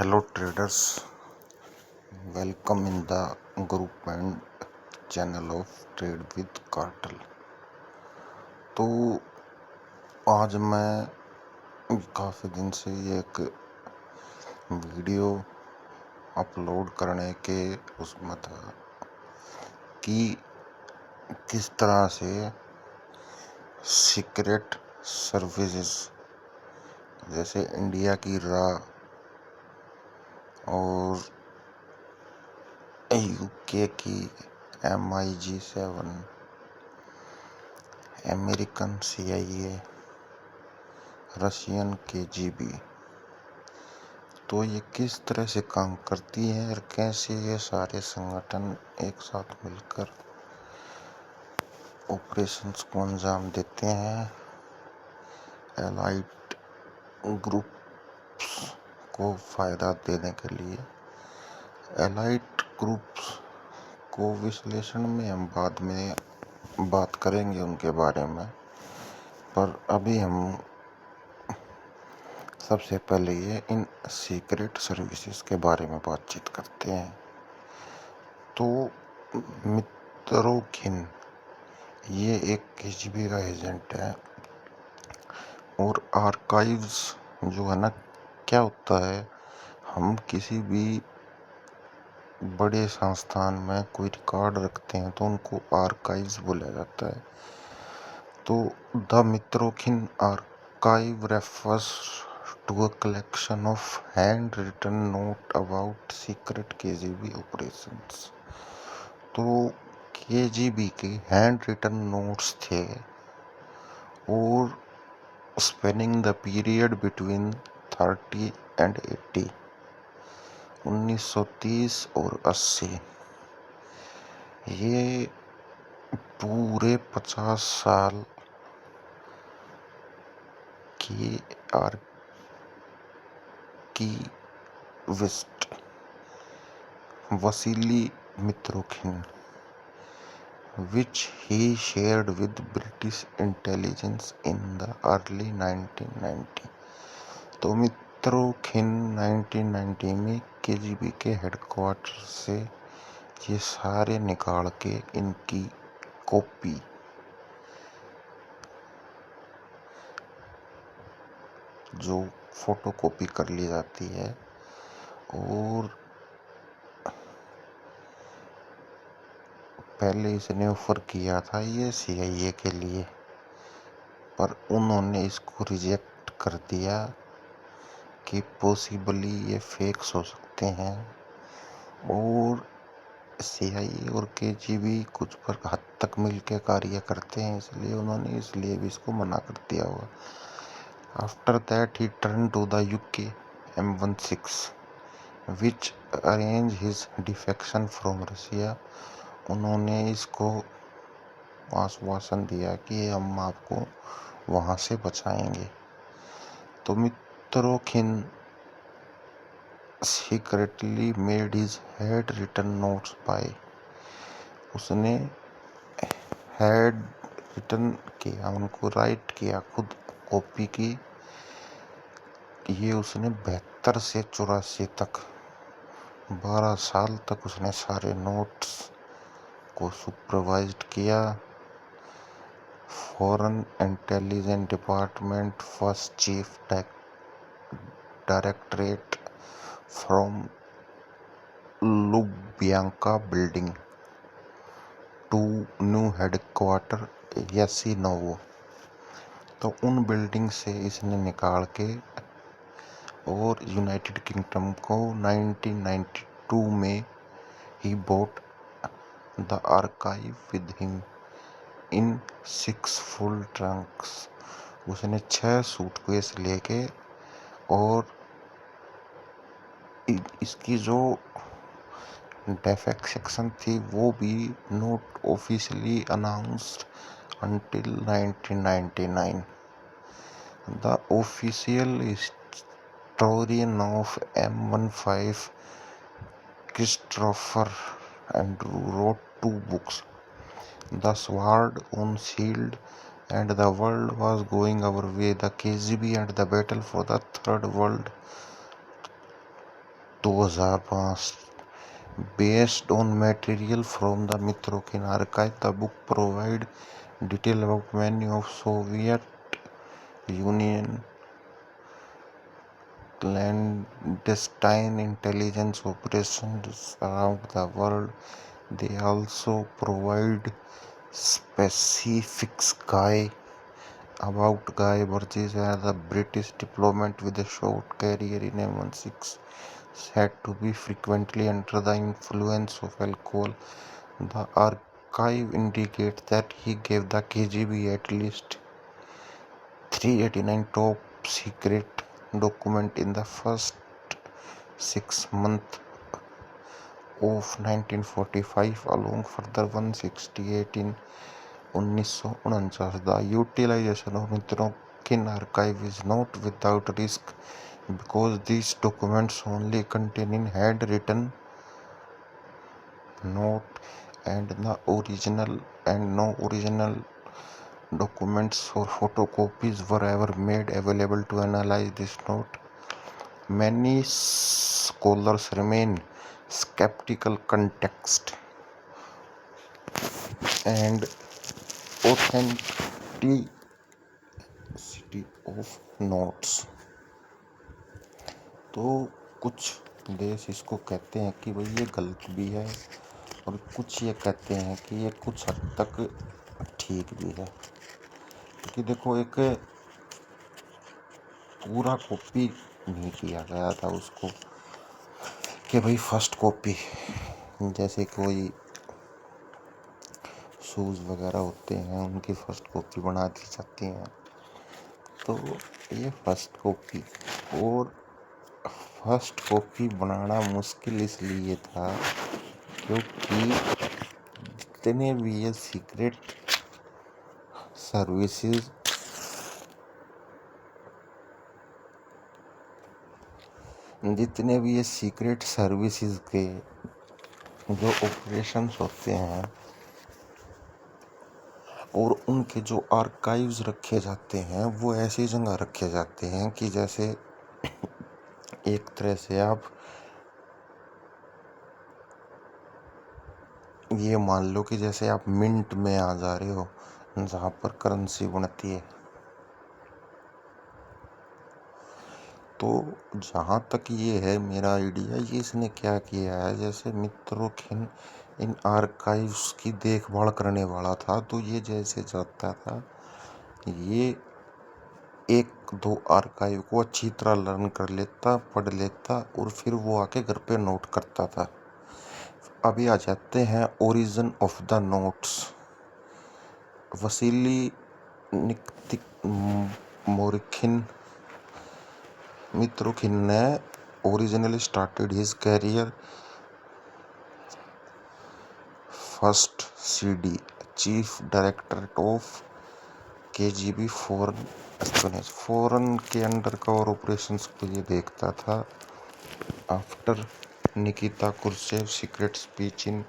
Hello traders, welcome in the group and channel of Trade with Cartel। तो आज मैं काफ़ी दिन से एक वीडियो अपलोड करने के उसमें था कि किस तरह से सीक्रेट सर्विसेज जैसे इंडिया की रा और यूके की MI7, American CIA, Russian KGB, तो ये किस तरह से काम करती है और कैसे ये सारे संगठन एक साथ मिलकर ऑपरेशंस को अंजाम देते हैं एलाइट ग्रुप्स को फ़ायदा देने के लिए। एलाइट ग्रुप्स को विश्लेषण में हम बाद में बात करेंगे उनके बारे में, पर अभी हम सबसे पहले ये इन सीक्रेट सर्विसेज के बारे में बातचीत करते हैं। तो मित्रों, ये एक KGB का एजेंट है और आर्काइव्स जो है ना, क्या होता है, हम किसी भी बड़े संस्थान में कोई रिकॉर्ड रखते हैं तो उनको आर्काइव्स बोला जाता है। तो the Mitrokhin archive refers to a collection of hand written note about secret KGB operations. तो KGB के हैंड रिटन नोट्स थे और spanning the period between 30 and 80, 1930 और 80, ये पूरे 50 साल की archivist Vasili Mitrokhin which he shared with British intelligence in the early 1990। तो मित्रोखिन 1990 में KGB के हेडक्वार्टर से ये सारे निकाल के इनकी कॉपी जो फोटो कॉपी कर ली जाती है और पहले इसने ऑफर किया था ये CIA के लिए, पर उन्होंने इसको रिजेक्ट कर दिया कि पॉसिबली ये फेक्स हो सकते हैं और CIA और KGB कुछ पर हद तक मिलकर कार्य करते हैं, इसलिए भी इसको मना कर दिया हुआ। After that he turn to the UK M16 which arrange his defection from Russia. उन्होंने इसको आश्वासन दिया कि हम आपको वहाँ से बचाएंगे। तो Mitrokhin secretly made his had written notes by, उसने हैड रिटन किया, उनको राइट किया, खुद कॉपी की। ये उसने 72 से 84 तक 12 साल तक उसने सारे नोट्स को सुपरवाइज्ड किया। Foreign intelligence department first chief directorate from Lubyanka building to new headquarter Yasenevo. तो उन बिल्डिंग से इसने निकाल के और यूनाइटेड किंगडम को 1992 में he bought the archive with him in 6 full Trunks. उसने 6 सूटकेस लेके और इसकी जो डेफेक्शन थी वो भी not officially announced until 1999। The official historian of M15 Christopher Andrew wrote 2 books, The Sword on Shield and The World Was Going Our Way, The KGB and the Battle for the Third World 2005. Based on material from the Mitrokhin archive, the book provides detail about many of Soviet Union clandestine intelligence operations around the world. They also provide specifics about Guy Burgess as a British diplomat with a short career in M16, said to be frequently under the influence of alcohol. The archive indicates that he gave the KGB at least 389 top secret documents in the first 6 months of 1945, along further 168 in 1949. The utilization of Mitrokhin archive is not without risk because these documents only contain handwritten note and no original documents or photocopies were ever made available to analyze this note. Many scholars remain skeptical context and authenticity of notes. तो कुछ देश इसको कहते हैं कि भाई ये गलत भी है और कुछ ये कहते हैं कि ये कुछ हद तक ठीक भी है, क्योंकि देखो एक पूरा कॉपी नहीं किया गया था उसको कि भाई फर्स्ट कॉपी, जैसे कोई शूज़ वगैरह होते हैं उनकी फर्स्ट कॉपी बना दी जाती हैं। तो ये फर्स्ट कॉपी और फर्स्ट कॉपी बनाना मुश्किल इसलिए था क्योंकि जितने भी ये सीक्रेट सर्विसेज के जो ऑपरेशंस होते हैं और उनके जो आर्काइव्स रखे जाते हैं वो ऐसी जगह रखे जाते हैं कि जैसे एक तरह से आप ये मान लो कि जैसे आप मिंट में आ जा रहे हो जहाँ पर करेंसी बनती है। तो जहाँ तक ये है मेरा आइडिया, ये इसने क्या किया है, जैसे मित्रोखिन इन आर्काइव्स की देखभाल करने वाला था, तो ये जैसे जाता था ये एक दो आर्काइव को अच्छी तरह लर्न कर लेता, पढ़ लेता और फिर वो आके घर पे नोट करता था। अभी आ जाते हैं origin of the notes. Vasily Mitrokhin ने originally started his career first CD, Chief Directorate of KGB Foreign Espionage, foreign के अंडर कवर ऑपरेशंस को ये देखता था। After Nikita Khrushchev secret speech in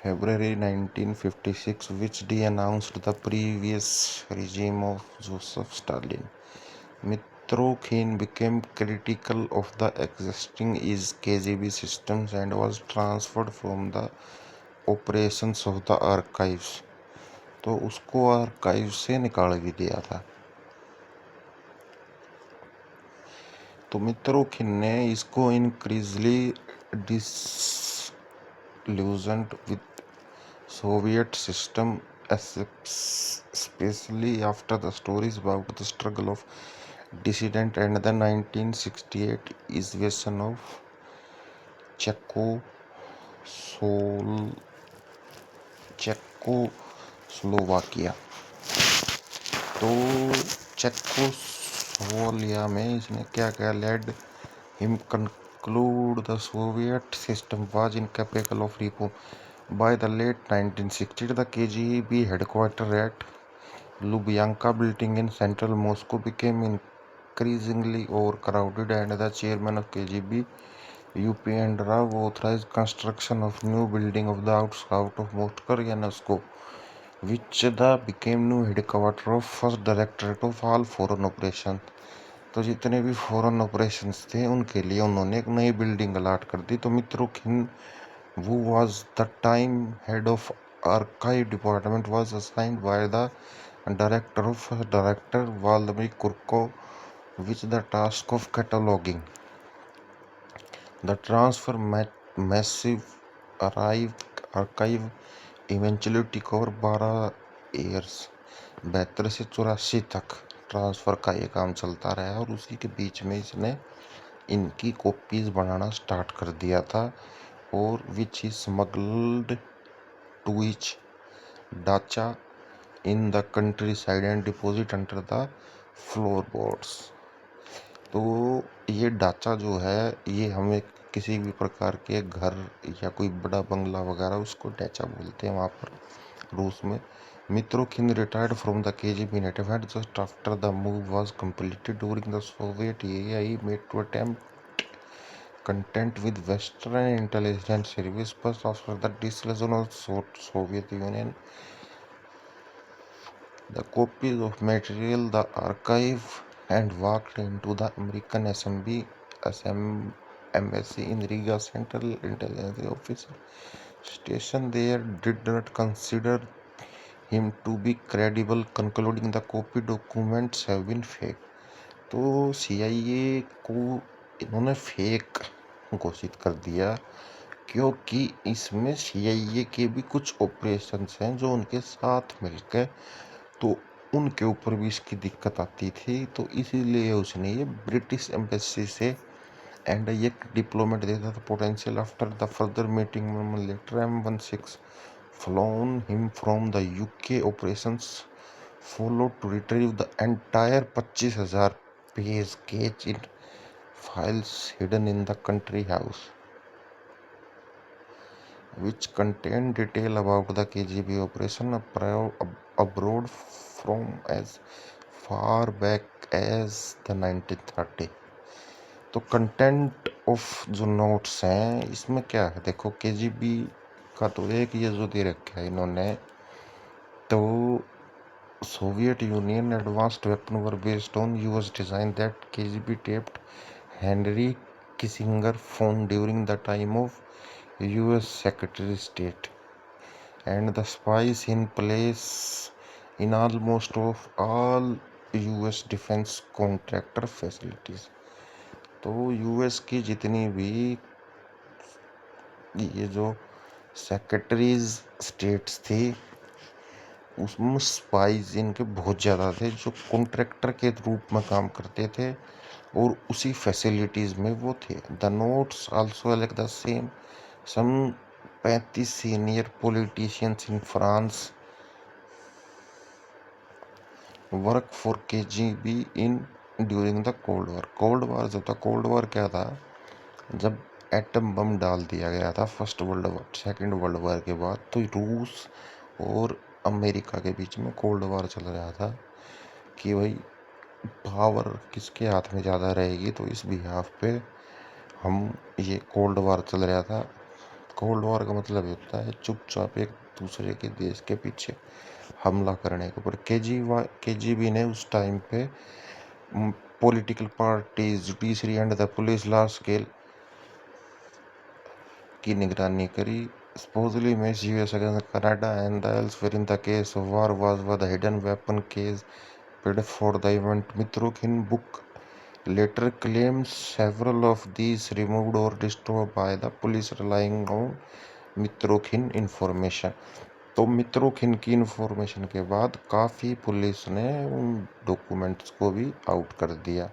February 1956, which denounced the previous regime of Joseph Stalin, Mitrokhin became critical of the existing KGB systems and was transferred from the operations of the archives. तो उसको archive से निकाल भी दिया था। तो मित्रोखिन ने इसको increasingly disillusioned with Soviet system, especially after the stories about the struggle of dissident and the 1968 invasion of Czechoslovakia. तो चेकोस्लोवाकिया में इसने क्या क्या led him conclude the Soviet system was incapable of reform. By the late 1960s, the KGB headquarters at Lubyanka building in central Moscow became increasingly overcrowded, and the chairman of KGB, Upendra Rao, authorized construction of new building of the outskirts of Moscow, UNESCO, which became new headquarters of First Directorate of all Foreign Operations. तो जितने भी foreign operations थे उनके लिए उन्होंने एक नई building allot कर दी। तो मित्रोखिन, who was the time head of archive department, was assigned by the director Vladimir Kurko with the task of cataloging. The transfer massive archive eventually took over 12 years। 72 से 84 तक ट्रांसफ़र का ये काम चलता रहा और उसी के बीच में इसने इनकी कॉपीज बनाना स्टार्ट कर दिया था। और which is smuggled to each dacha in the countryside and deposit under the floorboards. तो ये डाचा जो है, ये हमें किसी भी प्रकार के घर या कोई बड़ा बंगला वगैरह, उसको डाचा बोलते हैं वहाँ पर रूस में। मित्रोखिन retired from the KGB in 1985 just after the move was completed during the Soviet era. He made to attempt contact with Western intelligence service, but after the dissolution of Soviet Union, the copies of material the archive and walked into the American embassy in Riga. Central Intelligence Officer stationed there did not consider him to be credible, concluding the copy documents have been fake। तो CIA को इन्होंने fake घोषित कर दिया, क्योंकि इसमें CIA के भी कुछ ऑपरेशंस हैं जो उनके साथ मिलकर, तो उनके ऊपर भी इसकी दिक्कत आती थी। तो इसीलिए उसने ये ब्रिटिश एम्बेसी से एंड ये डिप्लोमेट देता था potential. After the further meeting later M16 flown him from the UK operations followed to retrieve the entire 25,000 page cage in files hidden in the country house, which contained detail about the KGB operation abroad from as far back as the 1930। तो content of जो notes हैं इसमें क्या है, देखो KGB का तो एक ये जो दे रखा है इन्होंने, तो Soviet Union advanced weapons were based on US design that KGB taped Henry Kissinger phone during the time of US Secretary of State, and the spies in place in almost of all US defense contractor facilities। तो US की जितनी भी ये जो secretaries states थी उसमें spies इनके बहुत ज़्यादा थे जो कॉन्ट्रैक्टर के रूप में काम करते थे और उसी फैसिलिटीज़ में वो थे। The notes also like the same some 35 senior politicians in France work for KGB in during the cold war. Cold war जब था, कोल्ड वॉर क्या था, जब एटम बम डाल दिया गया था first world war, second world war के बाद, तो रूस और अमेरिका के बीच में कोल्ड वॉर चल रहा था कि भाई पावर किसके हाथ में ज़्यादा रहेगी। तो इस बिहाफ पे हम ये कोल्ड वॉर चल रहा था। कोल्ड वॉर का मतलब होता है चुपचाप एक दूसरे के देश के पीछे हमला करने के ऊपर। KGB ने उस टाइम पे political parties, judiciary and the police large scale की निगरानी करी। Supposedly makes US against Canada and elsewhere in the case of war was the hidden weapon case paid for the event। Mitrokhin book later claims several of these removed or destroyed by the police relying on Mitrokhin information। तो मित्रोखिन की information के बाद काफ़ी police ने उन documents को भी out कर दिया।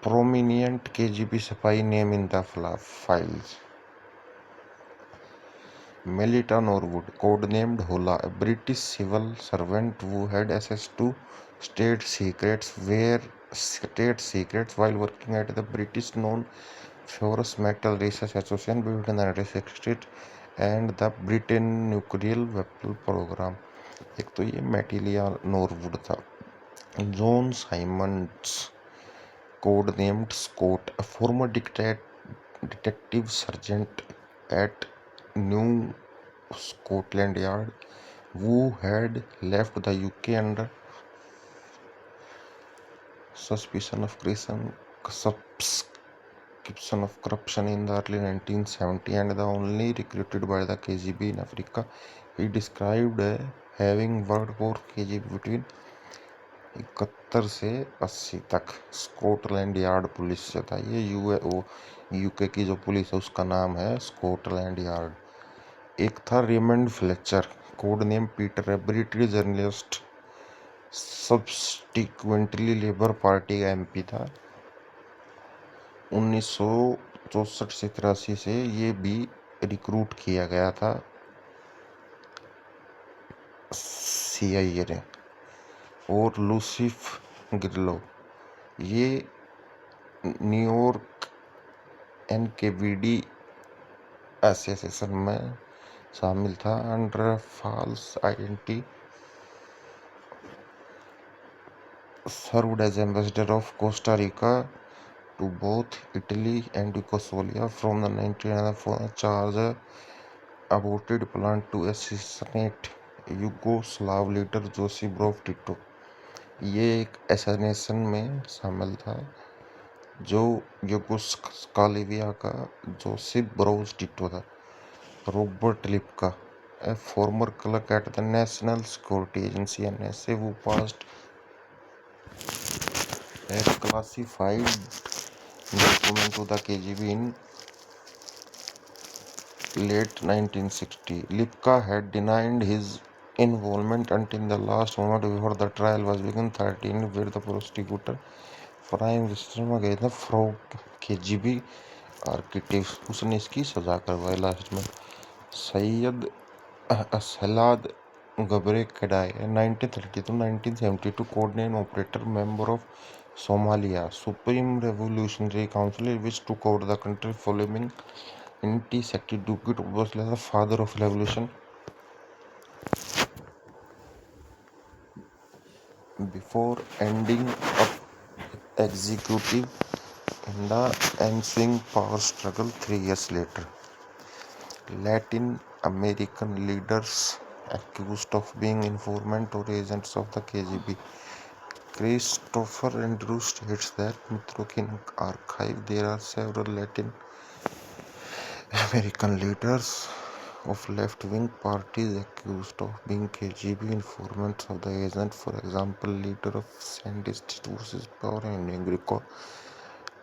प्रोमिनिएंट KGB सिपाही name in the files: Melita Norwood, codenamed Hola, a British civil servant who had access to state secrets while working at the British non-ferrous metal research association between the 1960s and the Britain nuclear weapon program। एक तो ये मेटिलिया Norwood था। John Symonds, codenamed Scott, a former detective sergeant at New Scotland Yard who had left the UK under suspicion of subscription of corruption in the early 1970 and the only recruited by the KGB in Africa. He described having worked for KGB between 71 से 80 तक। Scotland yard police से था ये। UK की जो police है उसका नाम है स्कॉटलैंड यार्ड। एक था Raymond Fletcher, code name Peter, British journalist, subsequently Labour Party का एमपी था। 1964 से 83 से ये भी रिक्रूट किया गया था CIA ने। और लूसिफ गिरलो, ये न्यूयॉर्क NKVD एसोसिएशन में शामिल था। Under false identity served as ambassador of Costa Rica to both Italy and Yugoslavia from the 1994 charge aborted plan to assassinate Yugoslav leader Josip Broz Tito। ये एक एसासिनेशन में शामिल था जो यूगोस्लाविया का जोसेफ ब्रोज टिटो था। Robert Lipka, a former clerk at the National Security Agency NSA who passed a classified document to the KGB in late 1960. Lipka had denied his involvement until the last moment before the trial was begun 13 where the prosecutor prime minister में गए थे frog KGB architect, उसने इसकी सजा करवाई last में। सैयद असलाद गबरे कडाई 1930 to 1972 coordinate operator, member of Somalia Supreme Revolutionary Council which took over the country following anti-Saki Dugit was the father of revolution. Before ending up executive in the ensuing power struggle 3 years later, Latin American leaders accused of being informant or agents of the KGB. Christopher Andrews states that Mitrokin archive there are several Latin American leaders of left-wing parties accused of being KGB informants of the agent. For example, leader of Sandinist forces Power and Enrico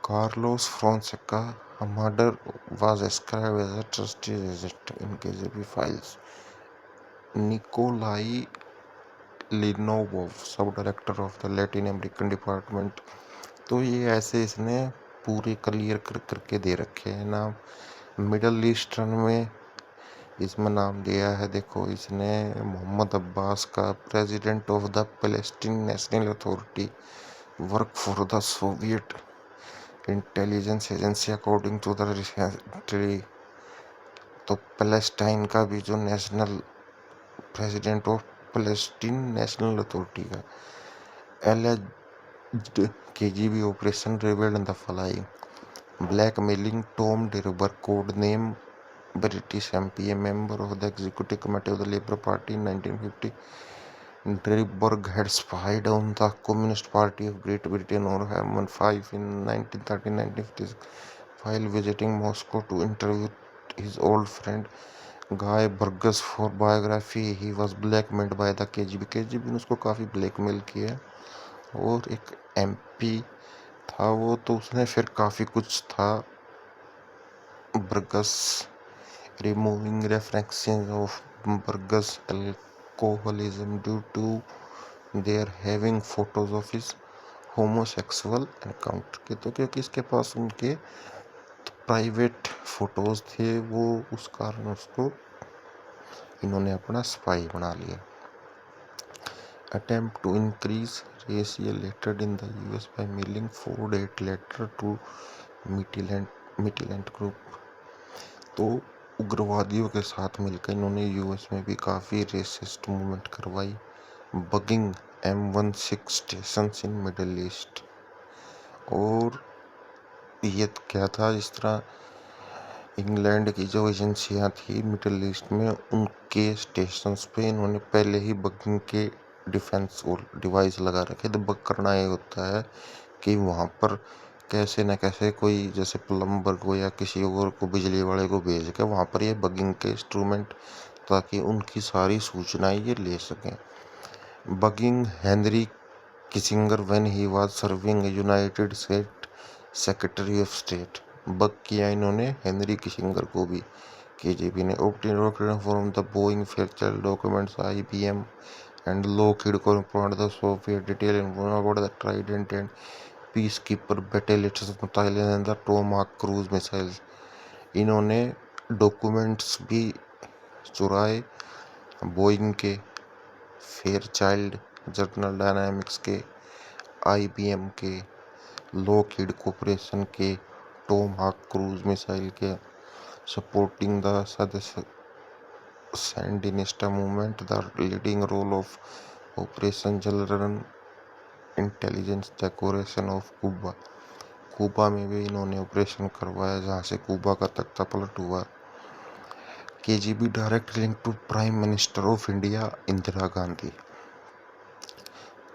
Carlos Fonseca, a murder was ascribed as a trusted agent in KGB files. Nikolai Linovov, सब director of the Latin American department. तो ये ऐसे इसने पूरे clear करके दे रखे हैं नाम। मिडल ईस्टर्न में इसमें नाम दिया है, देखो इसने मोहम्मद अब्बास का, president of the Palestine national authority, work for the Soviet intelligence agency according to the recently. तो पैलेस्टाइन का भी जो national president of Palestine national authority का। alleged KGB operation revealed in the following: blackmailing Tom Derber, code name British MP, a member of the executive committee of the Labour Party in 1950. Derberg had spied on the Communist Party of Great Britain or MI5 in 1930-1956 while visiting Moscow to interview his old friend Guy Burgess for biography. He was blackmailed by the KGB. KGB ने उसको काफ़ी blackmail किया। और एक MP था वो, तो उसने फिर काफ़ी कुछ था। Burgess removing references of Burgess alcoholism due to their having photos of his homosexual encounter के, तो क्योंकि इसके पास उनके प्राइवेट फोटोज थे वो, उस कारण उसको इन्होंने अपना स्पाई बना लिया। Attempt to increase racial hatred in the US by mailing 4 date letter to militant group। तो उग्रवादियों के साथ मिलकर इन्होंने US में भी काफ़ी रेसिस्ट मूवमेंट करवाई। Bugging M16 station in middle east. और ये क्या था, इस तरह इंग्लैंड की जो एजेंसियां थी मिडल ईस्ट में, उनके स्टेशंस पे इन्होंने पहले ही बगिंग के डिफेंस और डिवाइस लगा रखे थे। बग करना ये होता है कि वहाँ पर कैसे न कैसे कोई जैसे प्लम्बर को या किसी और को, बिजली वाले को भेज के वहाँ पर ये बगिंग के इंस्ट्रूमेंट, ताकि उनकी सारी सूचनाएं ये ले सकें। Bugging Henry Kissinger when he was serving United state secretary of state. Bug किया इन्होंने हेनरी किसिंगर को भी, केजीबी ने। obtained from the Boeing Fairchild documents, IBM and Lockheed confirmed the Soviet detailed information about the Trident and Peacekeeper battalions of Thailand and the Tomahawk cruise missiles। इन्होंने documents भी चुराए Boeing के, Fairchild, general dynamics के, IBM के, Lockheed corporation के, टोमाहाक cruise missile के, supporting the Sandinista movement, the leading role of Operation Jalran intelligence decoration of Cuba. Cuba में भी इन्होंने ऑपरेशन करवाया जहां से क्यूबा का तख्ता पलट हुआ। KGB direct link to prime minister of India Indira Gandhi.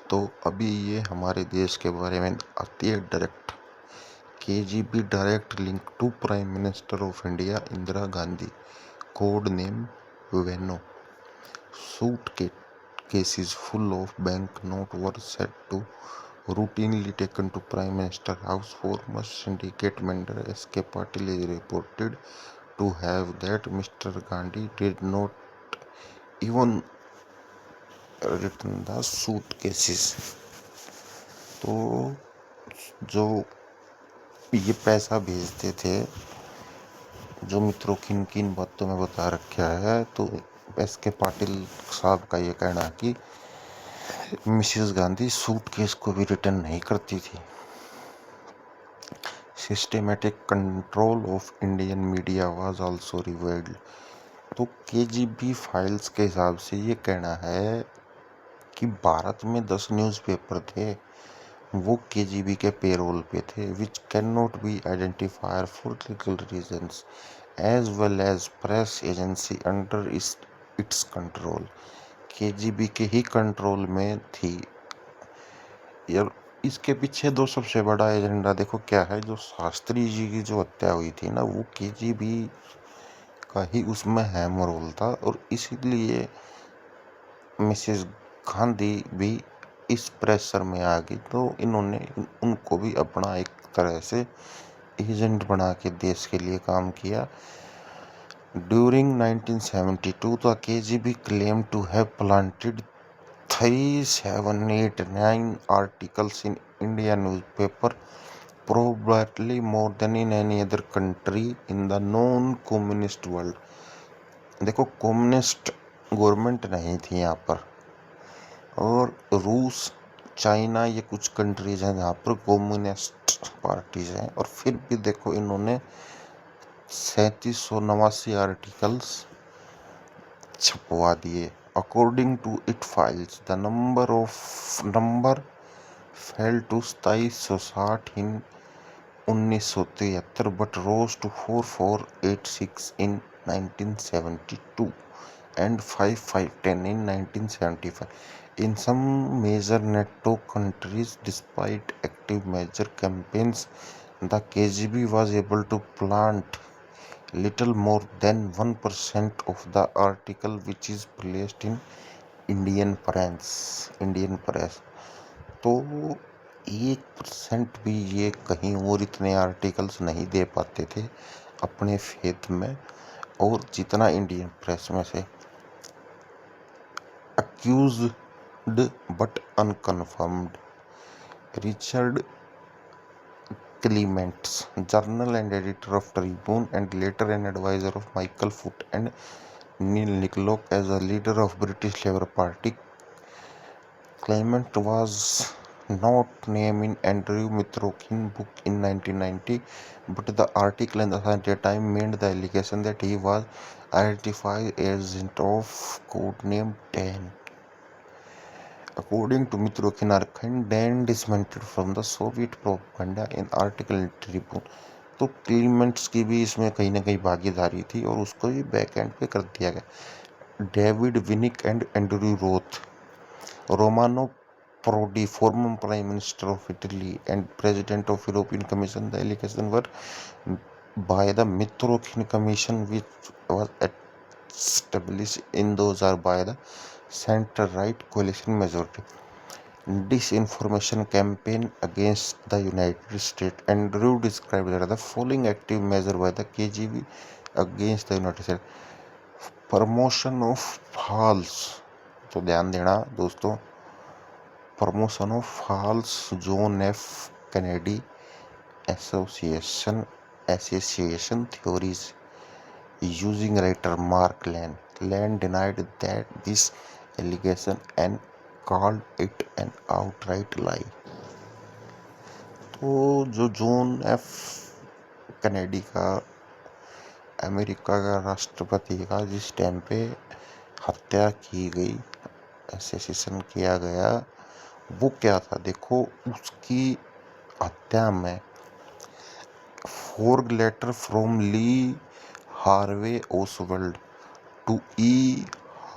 तो अभी ये हमारे देश के बारे में आती है direct. KGB direct link to prime minister of India Indira Gandhi, code name Vano. Suitcases full of banknotes were said to routinely taken to Prime Minister House. Former syndicate member S.K. Patil is reported to have that Mr. Gandhi did not even return the suitcases। तो जो ये पैसा भेजते थे, जो मित्रों किन किन बातों में बता रखा है, तो S.K. पाटिल साहब का ये कहना है कि मिसेस गांधी सूटकेस को भी रिटर्न नहीं करती थी। Systematic control of Indian media was also revealed. तो केजीबी फाइल्स के हिसाब से ये कहना है कि भारत में 10 न्यूज़पेपर थे, वो केजीबी के पेरोल पे थे, which can not be identifier for legal reasons, as well as press agency under its control. KGB के ही कंट्रोल में थी। यार इसके पीछे दो सबसे बड़ा एजेंडा देखो क्या है। जो शास्त्री जी की जो हत्या हुई थी ना, वो केजीबी का ही उसमें अहम रोल था, और इसीलिए मिसेस गांधी भी इस प्रेशर में आ गई। तो इन्होंने उनको भी अपना एक तरह से एजेंट बना के देश के लिए काम किया। During 1972 the KGB claim to have planted 3789 articles in Indian newspaper, probably more than in any other country in the non-communist world। देखो कम्युनिस्ट गवर्नमेंट नहीं थी यहाँ पर, और रूस, चाइना, ये कुछ कंट्रीज हैं जहाँ पर कम्युनिस्ट पार्टीज हैं, और फिर भी देखो इन्होंने 3789 आर्टिकल्स छपवा दिए। According to its files, the number fell to 2760 in 1973 but rose to 4486 in 1972 and 5510 in 1975 in some major NATO countries। Despite active major campaigns, the KGB was able to plant little more than 1% of the article which is placed in Indian press. तो 1% भी ये कहीं और इतने articles नहीं दे पाते थे अपने फेथ में, और जितना इंडियन प्रेस में से। Accused but unconfirmed. Richard Clements, journal and editor of Tribune and later an advisor of Michael Foot and Neil Nicolak as a leader of British Labour Party. Clement was not named in Andrew Mitrokhin's book in 1990, but the article in the Sunday Times made the allegation that he was identified as agent of codename Dan. According to Mitrokhin archive, Dan dismantled from the Soviet propaganda in article in Tribune। तो क्लीमेंट्स की भी इसमें कहीं ना कहीं भागीदारी थी, और उसको भी बैक एंड पे कर दिया गया। David Winick and Andrew Roth. Romano Prodi, former Prime Minister of Italy and President of European Commission. The allegations were by the Mitrokhin Commission, which was established in those are by the center-right coalition majority disinformation campaign against the United States. Andrew described that the following active measure by the KGB against the United States. Promotion of false, तो ध्यान देना दोस्तों, promotion of false John F Kennedy assassination theories using writer Mark Lane denied that this allegation and called it an outright lie. तो जो John F Kennedy का, America का राष्ट्रपति का जिस टाइम पे हत्या की गई, असैसिनेशन किया गया, वो क्या था देखो, उसकी हत्या में 4 letter from Lee Harvey Oswald to E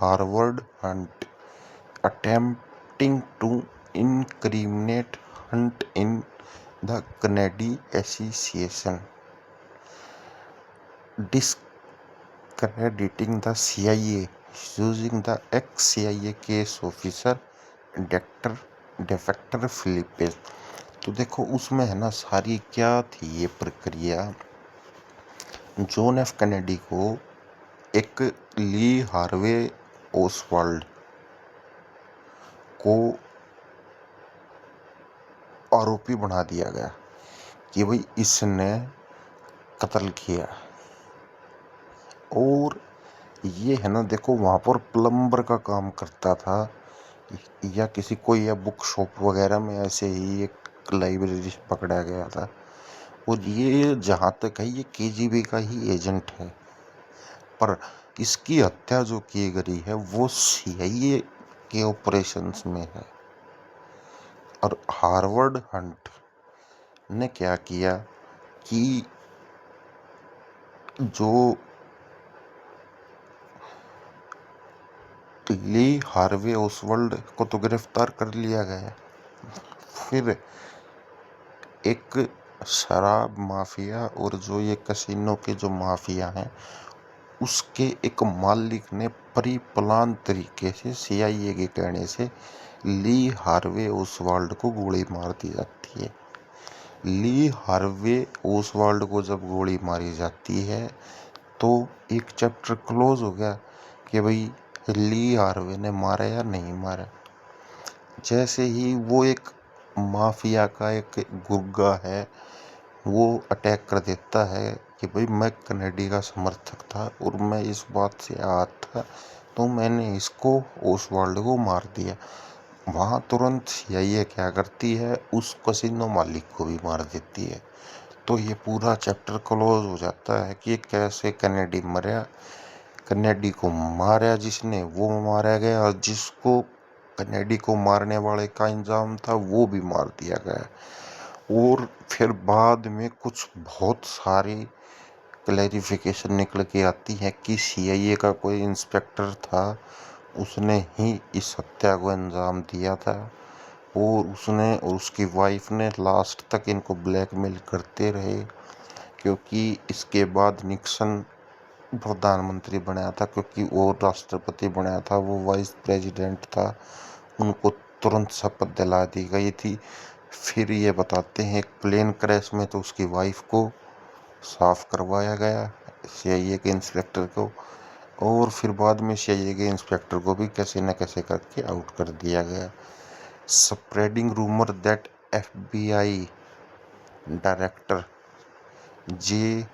Harvard Hunt attempting to incriminate Hunt in the Kennedy assassination, discrediting the CIA using the ex-CIA case officer defector Philippes। तो देखो उसमें है ना सारी क्या थी ये प्रक्रिया। जॉन एफ कैनेडी को एक ली हार्वे ओसवाल्ड को आरोपी बना दिया गया कि भाई इसने कत्ल किया। और ये है ना देखो वहाँ पर प्लम्बर का काम करता था या किसी कोई या बुक शॉप वगैरह में ऐसे ही एक लाइब्रेरी पकड़ा गया था। और ये जहाँ तक है ये केजीबी का ही एजेंट है, पर इसकी हत्या जो की गई है वो सीआईए के ऑपरेशंस में है। और हार्वर्ड हंट ने क्या किया कि जो ली हार्वे ओसवाल्ड को तो गिरफ्तार कर लिया गया, फिर एक शराब माफिया और जो ये कैसीनो के जो माफिया हैं उसके एक मालिक ने प्री प्लान तरीके से सीआईए के कहने से ली हार्वे ओसवाल्ड को गोली मार दी जाती है। ली हार्वे ओसवाल्ड को जब गोली मारी जाती है तो एक चैप्टर क्लोज हो गया कि भाई ली हार्वे ने मारा या नहीं मारा। जैसे ही वो एक माफिया का एक गुर्गा है वो अटैक कर देता है कि भाई मैं कैनेडी का समर्थक था और मैं इस बात से आहत था तो मैंने इसको ओसवाल्ड को मार दिया। वहाँ तुरंत सीआईए क्या करती है, उस कैसीनो मालिक को भी मार देती है। तो ये पूरा चैप्टर क्लोज हो जाता है कि कैसे कैनेडी मरा, कैनेडी को मारा जिसने वो मारा गया और जिसको कैनेडी को मारने वाले का इंजाम था वो भी मार दिया गया। और फिर बाद में कुछ बहुत सारी क्लैरिफिकेशन निकल के आती है कि सीआईए का कोई इंस्पेक्टर था, उसने ही इस हत्या को अंजाम दिया था और उसने और उसकी वाइफ ने लास्ट तक इनको ब्लैकमेल करते रहे, क्योंकि इसके बाद निक्सन प्रधानमंत्री बनाया था, क्योंकि वो राष्ट्रपति बनाया था, वो वाइस प्रेसिडेंट था, उनको तुरंत शपथ दिला दी गई थी। फिर ये बताते हैं एक प्लेन क्रैश में तो उसकी वाइफ को साफ करवाया गया सीआईए के इंस्पेक्टर को, और फिर बाद में सीआईए के इंस्पेक्टर को भी कैसे न कैसे करके आउट कर दिया गया। Spreading rumour that FBI director J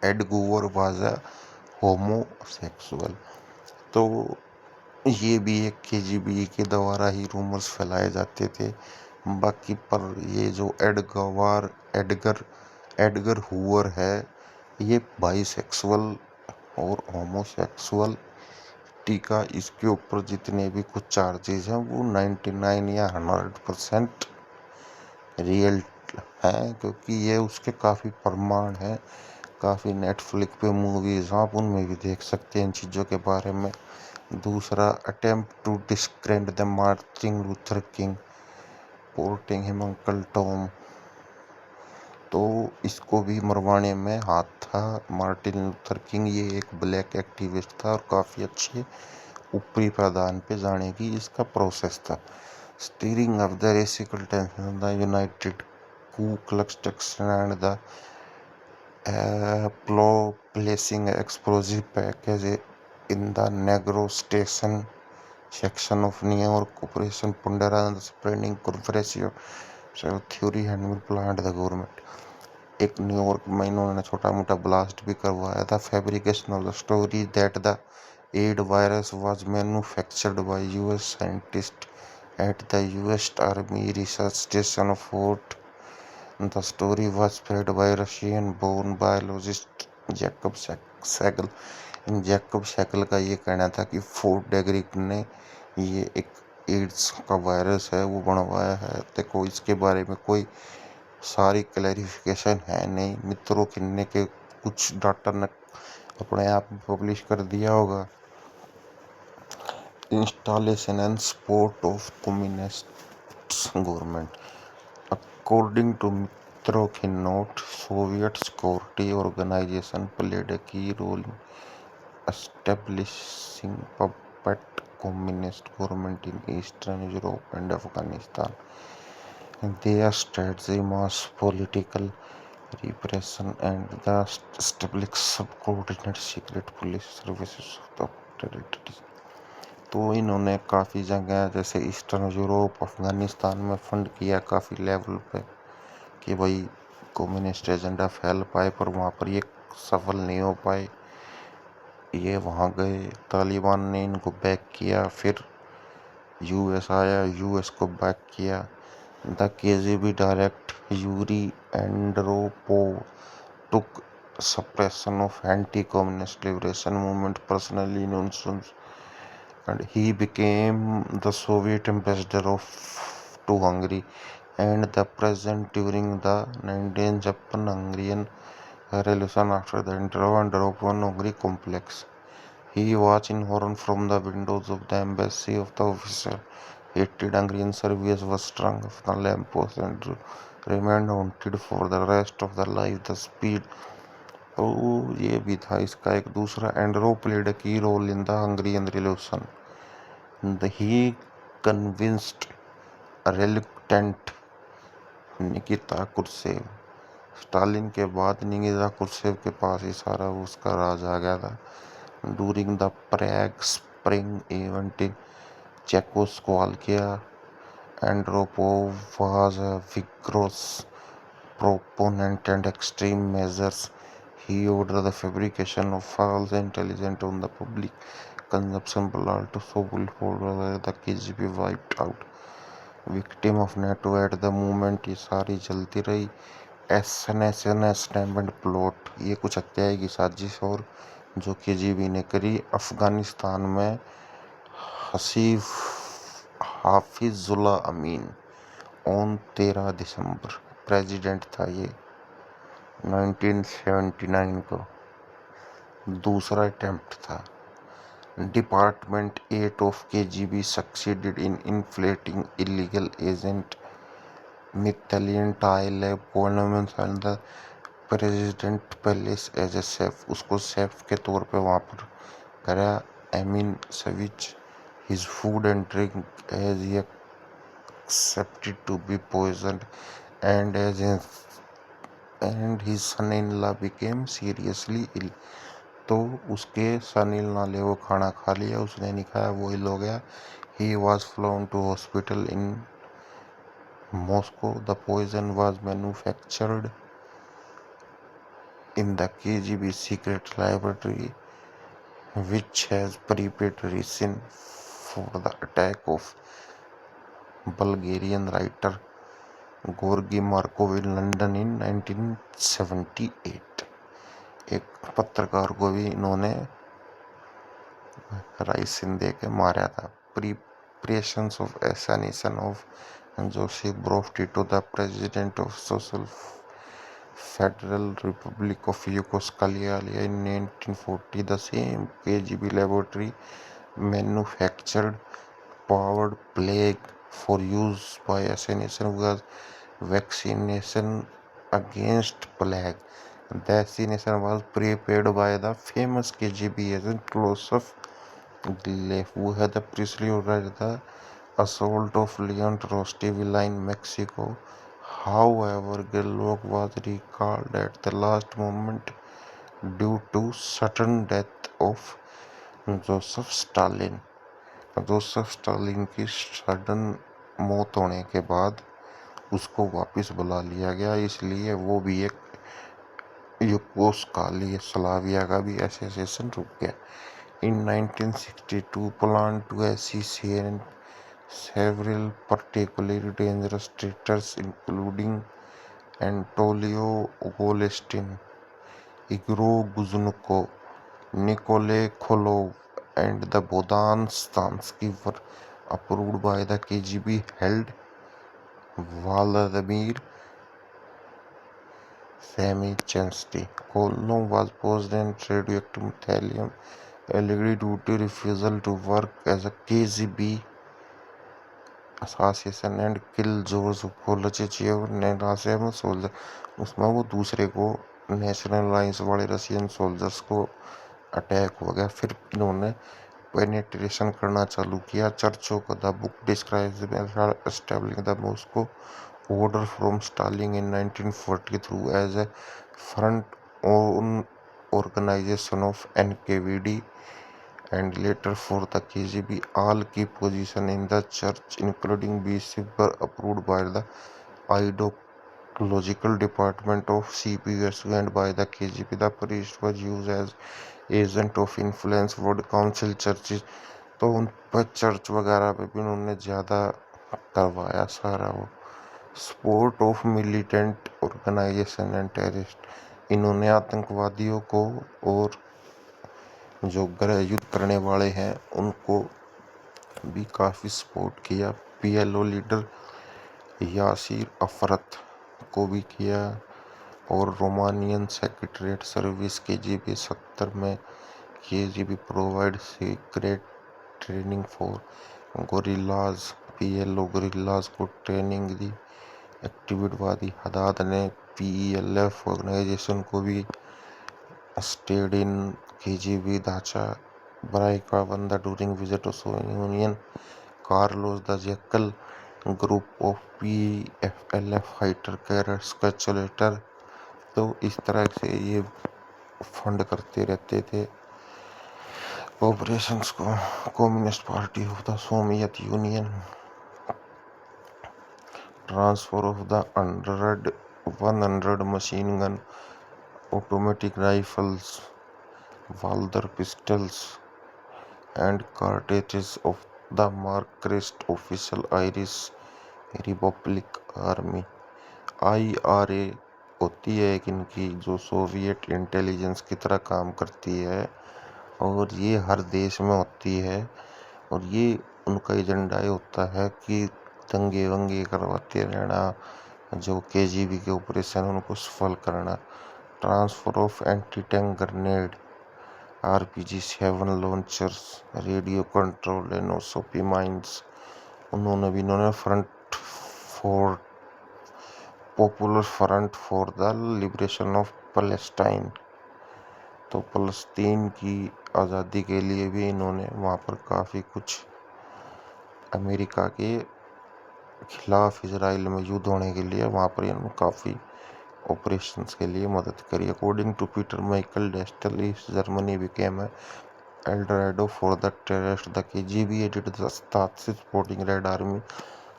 Edgar Hoover was a homosexual. तो ये भी एक केजीबी के द्वारा ही रूमर्स फैलाए जाते थे। बाकी पर ये जो एडगर हूवर है ये बाइसेक्सुअल और होमोसेक्सुअल टीका, इसके ऊपर जितने भी कुछ चार्जेस हैं वो 99 या 100% रियल हैं, क्योंकि ये उसके काफ़ी प्रमाण हैं। काफ़ी नेटफ्लिक्स पे मूवीज़ आप उनमें भी देख सकते हैं इन चीज़ों के बारे में। दूसरा, attempt to discredit the Martin Luther King, porting him Uncle Tom. तो इसको भी मरवाने में हाथ था मार्टिन लूथर किंग। ये एक ब्लैक एक्टिविस्ट था और काफ़ी अच्छे ऊपरी प्रदान पे जाने की इसका प्रोसेस था। Steering of the racial tension the United Ku Klux and the placing explosive package in the Negro Station section of New York Operation Pondera and the spreading conspiracy theory and will plant the government। एक New York में इन्होंने छोटा मोटा blast भी करवाया था। Fabrication of the story that the AIDS virus was manufactured by US scientist at the US army research station fort. The story was spread by Russian-born biologist Jacob Segal. Jacob Segal का ये कहना था कि fort डेगरिक ने ये एक ads का virus है वो बनवाया है। देखो इसके बारे में कोई सारी क्लैरिफिकेशन है नहीं। मित्रों किन्ने के कुछ डाटा ने अपने आप में पब्लिश कर दिया होगा। Installation and support of communist government. According to Mitrokhin note, Soviet security organization played a key role in establishing puppet communist government in Eastern Europe and Afghanistan. Their strategy was political repression and the established subordinate secret police services of the territories। तो इन्होंने काफ़ी जगह जैसे eastern Europe, Afghanistan में fund किया काफ़ी level पे कि भाई कम्युनिस्ट एजेंडा फैल पाए, पर वहाँ पर ये सफल नहीं हो पाए। ये वहाँ गए, तालिबान ने इनको बैक किया, फिर यूएस आया, यूएस को बैक किया। The KGB director Yuri Andropov took suppression of anti-communist liberation movement personally in Unsun's, and he became the Soviet ambassador to Hungary and the president during the 19th Japan-Hungarian Revolution after the drop on Hungary complex. He watched in horror from the windows of the embassy of the officer. Hated Hungarian service was strung off the lamppost and remained haunted for the rest of the life. The speed। तो ये भी था इसका एक दूसरा। Andrew played a key role in the Hungarian revolution. He convinced reluctant Nikita Khrushchev. Stalin के बाद निकिता कुर्सेव के पास ही सारा उसका राज आ गया था। During the Prague spring event in Czechoslovakia, Andropov was a vigorous proponent and extreme measures. He ordered the fabrication of false intelligence on the public consumption plan to so the KGB wiped out victim of NATO at the moment. ये सारी चलती रही। SNS and plot, ये कुछ हत्याएं की साजिश और जो केजीबी ने करी। अफगानिस्तान में हसीफ हाफिजुल्ला अमीन ऑन 13 दिसंबर प्रेसिडेंट था ये 1979 को। दूसरा अटेम्प्ट था। Department 8 of KGB succeeded in inflating illegal agent methylene lab performance and the president palace as a chef। उसको शेफ के तौर पे वहाँ पर करा। एमिन सविच his food and drink as he accepted to be poisoned and his son-in-law became seriously ill। तो उसके सनील नाले वो खाना खा लिया, उसने नहीं खाया, वो इल हो गया। He was flown to hospital in Moscow. The poison was manufactured in the KGB secret laboratory, which has prepared resin for the attack of Bulgarian writer Georgy Markov in London in 1978। एक पत्रकार को भी इन्होंने ricin दे के मारा था। Preparations of assassination of Joseph Broz Tito, the president of Social Federal Republic of Yugoslavia in 1940। The same KGB laboratory manufactured powered plague for use by assassination was vaccination against plague. The vaccination was prepared by the famous KGB agent Klosov Gleb, who had previously ordered the assault of Leon Trotsky in Mexico. However, Gleb was recalled at the last moment due to sudden death of Joseph Stalin Joseph Stalin की sudden मौत होने के बाद उसको वापस बुला लिया गया, इसलिए वो भी एक यूगोस्लाविया का भी एसोसिएशन रुक गया। In 1962, planned to assassinate several particularly dangerous traitors, including Anatolio Golestin, Igor Guzhenko, Nikolai Kholov, and the Bohdan Stansky were approved by the KGB. Held Vladimir Semichensti. Kholov was poisoned radioactive thallium allegedly due to refusal to work as a KGB assassin and kill George Kolochev national soldier. उसमें वो दूसरे को national alliance वाले Russian soldiers को attack हो गया। फिर इन्होंने पेनिट्रेशन करना चालू किया चर्चों को। The book describes establishing the Moscow order from Stalin in 1940 through as a front on organization of NKVD and later for the KGB. All key positions in the church, including bishops, were approved by the ideological department of CPSU and by the KGB. The priest was used as agent of influence for the council churches. तो उन पर church वगैरह पे भी उन्होंने ज़्यादा करवाया सारा वो। Support of militant organisation and terrorist, इन्होंने आतंकवादियों को और जो गृह युद्ध करने वाले हैं उनको भी काफ़ी सपोर्ट किया। PLO लीडर यासिर अफरत को भी किया और रोमानियन सेक्रेटरीट सर्विस KGB 70 में KGB provide secret training for gorillas. PLO gorillas को ट्रेनिंग दी। एक्टिविटवादी हदाद ने PELF ऑर्गेनाइजेशन को भी stayed in KGB ढांचा। Braika won the during visit of Soviet Union. Carlos the Jackal group of PFLF fighter carriers calculator। तो इस तरह से ये फंड करते रहते थे ऑपरेशंस को। Communist party of the Soviet union. Transfer of the 100 machine gun, automatic rifles, Walther pistols, and cartridges of the Marxist official Irish Republic Army। IRA होती है एक इनकी जो सोवियत इंटेलिजेंस की तरह काम करती है और ये हर देश में होती है और ये उनका एजेंडा ये होता है कि दंगे वंगे करवाते रहना, जो KGB के ऑपरेशन उनको सफल करना। Transfer of anti tank grenade, RPG-7 launchers, radio control एनोसोपी माइंस। इन्होंने front for popular front for the liberation of Palestine, तो फलस्तीन की आज़ादी के लिए भी इन्होंने वहाँ पर काफ़ी कुछ अमेरिका के खिलाफ इजराइल में युद्ध होने के लिए वहाँ पर इन्होंने काफ़ी ऑपरेशंस के लिए मदद करी। According to Peter Michael Diestel, East Germany became El Dorado for the terrorists. The KGB aided the Stasi supporting Red Army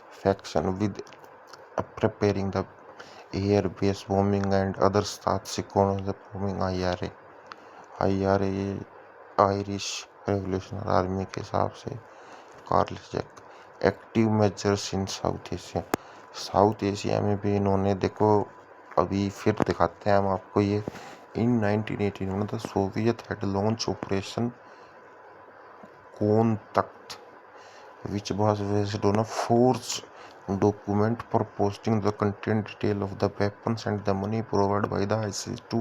faction with preparing the air base bombing and other Stasi colonies bombing IRA। IRA Irish revolutionary army के हिसाब से। Carl Jack active measures in South Asia. South Asia में भी इन्होंने देखो, अभी फिर दिखाते हैं हम आपको ये। इन 1918 the Soviet had launch operation Kontakt, which was based on a forged document purporting the content detail of the weapons and the money provided by the ISIS to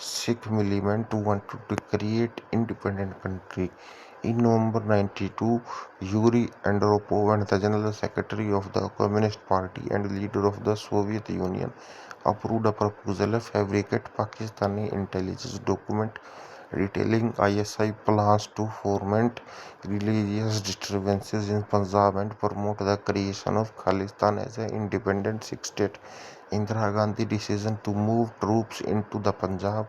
Sikh militant who wanted to create independent country। In November 92, Yuri Andropov and the General Secretary of the Communist Party and leader of the Soviet Union approved a proposal to fabricate Pakistani intelligence document detailing ISI plans to foment religious disturbances in Punjab and promote the creation of Khalistan as an independent state. Indira Gandhi's decision to move troops into the Punjab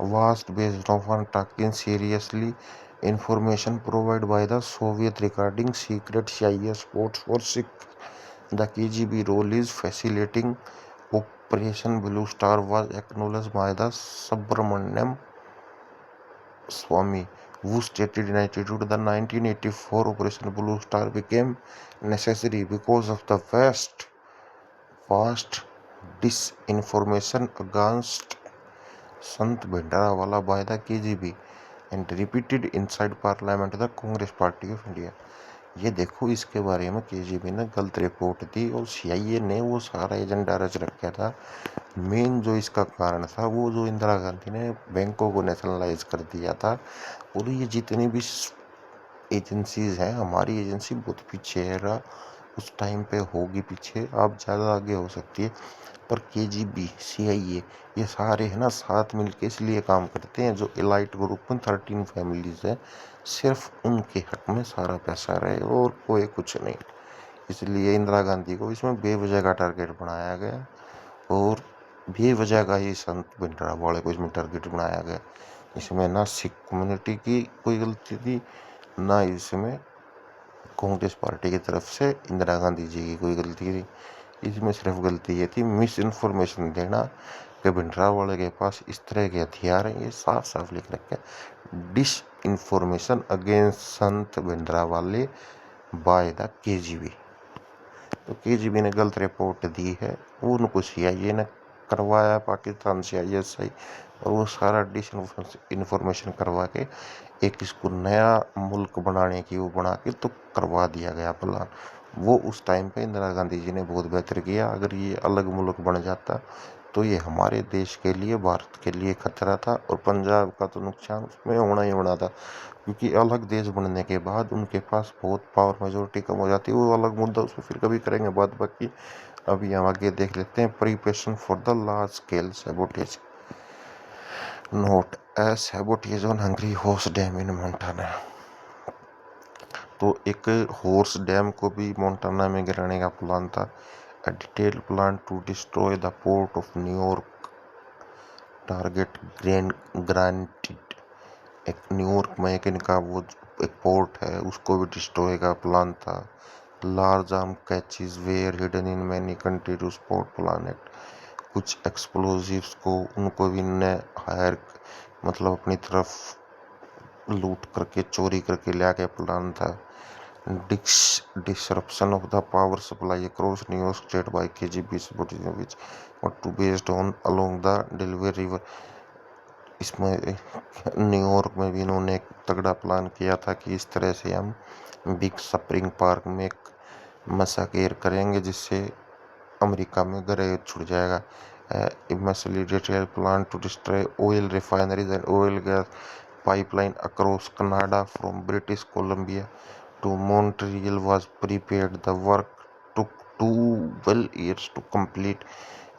was based on taking seriously information provided by the Soviet regarding secret CIA spots for Sikh. The KGB role is facilitating Operation Blue Star was acknowledged by the Subramaniam Swamy, who stated in attitude the 1984 Operation Blue Star became necessary because of the vast disinformation against Sant Bhindranwale by the KGB and repeated inside Parliament the Congress Party of India. ये देखो इसके बारे में KGB ने गलत report दी और CIA ने वो सारा एजेंडा रच रखा था। मेन जो इसका कारण था वो जो इंदिरा गांधी ने बैंकों को नेशनलाइज कर दिया था। और ये जितनी भी एजेंसीज हैं, हमारी एजेंसी बहुत पीछे है, उस टाइम पे होगी पीछे, आप ज़्यादा आगे हो सकती है, पर केजीबी सीआईए ये सारे है ना साथ मिलके इसलिए काम करते हैं। जो एलाइट ग्रुप में 13 फैमिलीज है, सिर्फ उनके हक में सारा पैसा रहे और कोई कुछ नहीं। इसलिए इंदिरा गांधी को इसमें बेवजह का टारगेट बनाया गया और बेवजह का ही संत भिंडरावाले को इसमें टारगेट बनाया गया। इसमें ना सिख कम्युनिटी की कोई गलती थी, ना इसमें कांग्रेस पार्टी की तरफ से इंदिरा गांधी जी की कोई गलती थी। इसमें सिर्फ गलती ये थी मिस इन्फॉर्मेशन देना कि भिंडरावाले के पास इस तरह के हथियार हैं। ये साफ साफ लिख रखा है, dish information against Sant Bhindranwale by the KGB. तो केजीबी ने गलत रिपोर्ट दी है, वो उनको सीआईए ने करवाया, पाकिस्तान से आईएसआई, और वो सारा डिस इन्फॉर्मेशन करवा के एक इसको नया मुल्क बनाने की वो बना के तो करवा दिया गया प्लान। वो उस टाइम पे इंदिरा गांधी जी ने बहुत बेहतर किया। अगर ये अलग मुल्क बन जाता तो ये हमारे देश के लिए, भारत के लिए खतरा था और पंजाब का तो नुकसान उसमें होना ही होना था, क्योंकि अलग देश बनने के बाद उनके पास बहुत पावर मेजोरिटी कम हो जाती है। वो अलग मुद्दा, उसमें फिर कभी करेंगे बात। बाकी अभी हम आगे देख लेते हैं preparation for the large scale sabotage. Note A sabotage on Hungary horse dam in Montana. तो एक हॉर्स डैम को भी मोंटाना में गिराने का प्लान था। A detailed plan to destroy the port of New York target granted. एक New York में एक इनका वो एक पोर्ट है, उसको भी डिस्ट्रॉय का प्लान था। Large arm caches were hidden in many country to spot plan act. कुछ एक्सप्लोजिव्स को उनको भी ने हायर मतलब अपनी तरफ लूट करके चोरी करके ले आके प्लान था। Disruption of the power supply across New York State by KGB sabotage which were to based on along the Delaware River। इसमें न्यूयॉर्क में भी इन्होंने एक तगड़ा प्लान किया था कि इस तरह से हम बिग स्प्रिंग पार्क में एक मसाकेर करेंगे जिससे अमेरिका में गृह छुट जाएगा। immensely detailed plan to destroy oil refineries and oil gas pipeline across Canada from British Columbia to Montreal was prepared. The work took 12 years to complete।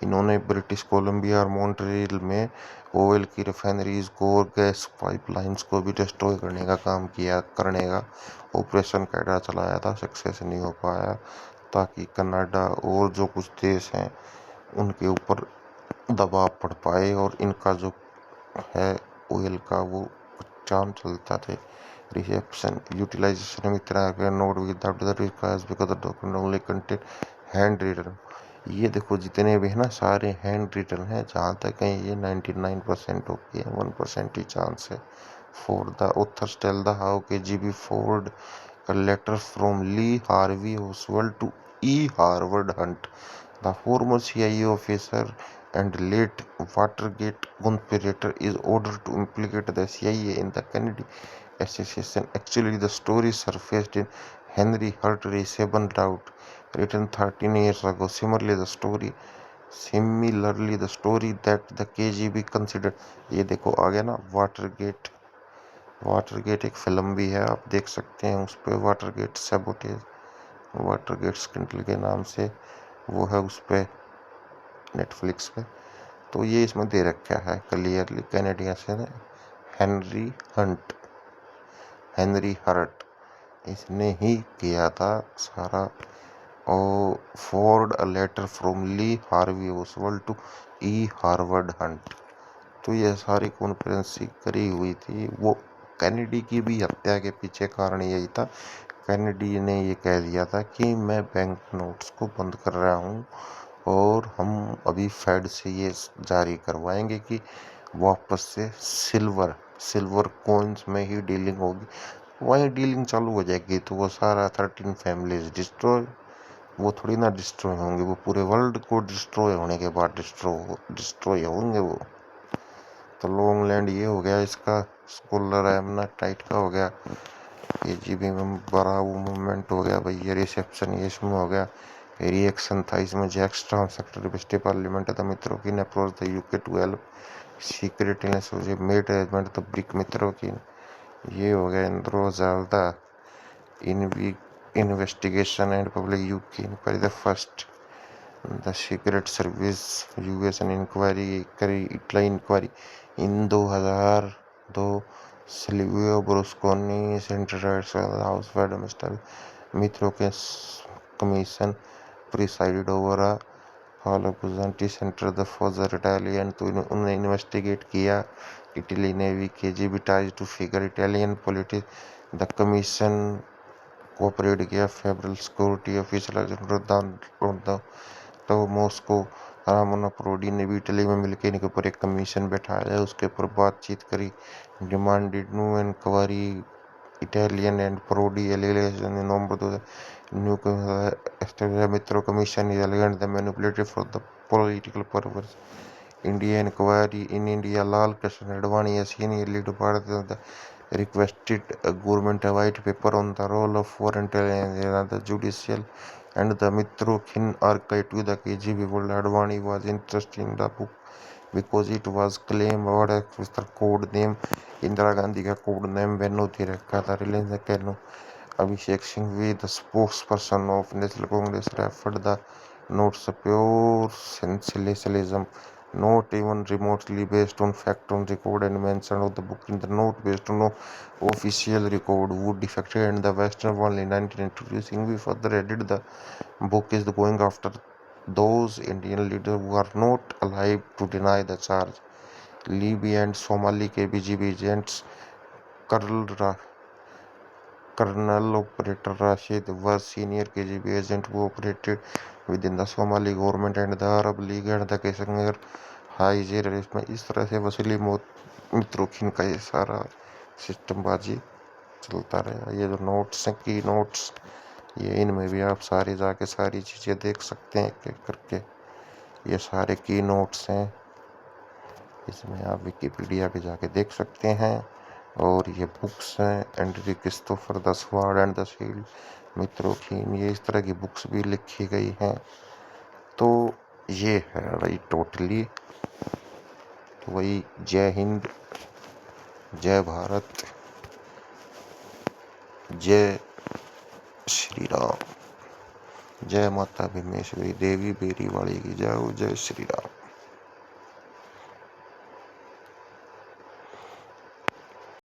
इन्होंने ब्रिटिश कोलंबिया और मॉन्ट्रियल में ऑयल की refineries को और gas pipelines को भी destroy करने का ऑपरेशन कैडा चलाया था। सक्सेस नहीं हो पाया, ताकि कनाडा और जो कुछ देश हैं उनके ऊपर दबाव पड़ पाए और इनका जो है ऑयल का वो काम चलता थे। रिसेप्शन यूटिलाइजेशन में तरह के note without the requires because the document only contain hand written. ये देखो जितने भी है ना सारे हैंड रिटन है, जहाँ तक है ये 99% होती है, 1% ही चांस है। For the authors tell the how KGB forged a letter from Lee Harvey Oswald to E. Harvard Hunt, the former CIA officer and late Watergate conspirator, is ordered to implicate the CIA in the Kennedy assassination. Actually, the story surfaced in Henry Hurtley 7 Out, written 13 years ago. Similarly, the story that the KGB considered, ये देखो आ गया ना Watergate Watergate एक film भी है, आप देख सकते हैं उस पर, वाटरगेट सैबोटेज, वाटरगेट स्कैंडल के नाम से वो है उस पर, नेटफ्लिक्स पे। तो ये इसमें दे रखा है क्लियरली, कैनेडियन से हेनरी हंट, हेनरी हर्ट, इसने ही किया था सारा। और forward a letter from Lee Harvey Oswald to E Harvard Hunt. तो ये सारी कॉन्फ्रेंस करी हुई थी। वो कैनेडी की भी हत्या के पीछे कारण यही था। कैनेडी ने ये कह दिया था कि मैं बैंक नोट्स को बंद कर रहा हूँ और हम अभी फेड से ये जारी करवाएंगे कि वापस से सिल्वर कॉइन्स में ही डीलिंग होगी। वहीं डीलिंग चालू हो जाएगी तो वो सारा 13 फैमिलीज डिस्ट्रॉय, वो थोड़ी ना डिस्ट्रॉय होंगे, वो पूरे वर्ल्ड को डिस्ट्रॉय होने के बाद डिस्ट्रॉय होंगे वो। तो लॉन्ग लैंड ये हो गया इसका, स्कॉलर एमना टाइट का हो गया, केजीबी में बराऊ मूवमेंट हो गया भैया, रिसेप्शन ये इसमें हो गया। रिएक्शन था इसमें, Jacks town secretary stay parliament the मित्रों की approach the UK to help secret made arrangement the brick मित्रों की। ये हो गया इंद्रो जालदा investigation and public UK inquiry the first the secret service US inquiry करी, इटला inquiry in 2002 Silvio Berlusconi central house fed mister मित्रों के commission presided over a Paolo Guzzanti centre the फॉजर इटालियन। तो उन्होंने इन्वेस्टिगेट किया Italy navy KGB ties to figure Italian politics. The commission cooperate किया federal security officer तो Moscow Ramona Prodi ने भी इटली में मिलकर इनके ऊपर एक कमीशन बैठाया है, उसके ऊपर बातचीत करी। Demanded new inquiry Italian and Prodi allegation in November 2000 new मित्रों commission is alleged the manipulated for the political purpose. India inquiry in India, Lal Krishna Advani, a senior leader part of the requested a government white paper on the role of foreign intelligence and the judicial and the Mitrokhin archive to the KGB world. Advani was interested in the book because it was claimed what with the code name Indira Gandhi का code name Venu थी रखा था Reliance canoe. Abhishek Singhvi, the spokesperson of National Congress, referred the notes pure sensationalism, not even remotely based on fact on record, and mention of the book in the note based on no official record would defected in the Western world in 1982. Singhvi further added the book is going after those Indian leaders who are not alive to deny the charge. Libya and Somali KBGB agents Colonel Operator Rashid was senior KGB agent who operated within the Somali government and the Arab League and the Kashmir High Jail में। इस तरह से Vasily मित्रोखिन का ये सारा system बाजी चलता रहा। ये जो नोट्स हैं की नोट्स, ये इनमें भी आप सारी जाके सारी चीज़ें देख सकते हैं एक एक करके। ये सारे की नोट्स हैं, इसमें आप विकिपीडिया पे जाके देख सकते हैं। और ये बुक्स हैं Andrew Christopher the sword and the shield, Mitrokhin, ये इस तरह की बुक्स भी लिखी गई हैं। तो ये है भाई टोटली। तो वही जय हिंद, जय भारत, जय श्री राम, जय माता भीमेश्वरी देवी बेरी वाली की जय, जय श्री राम।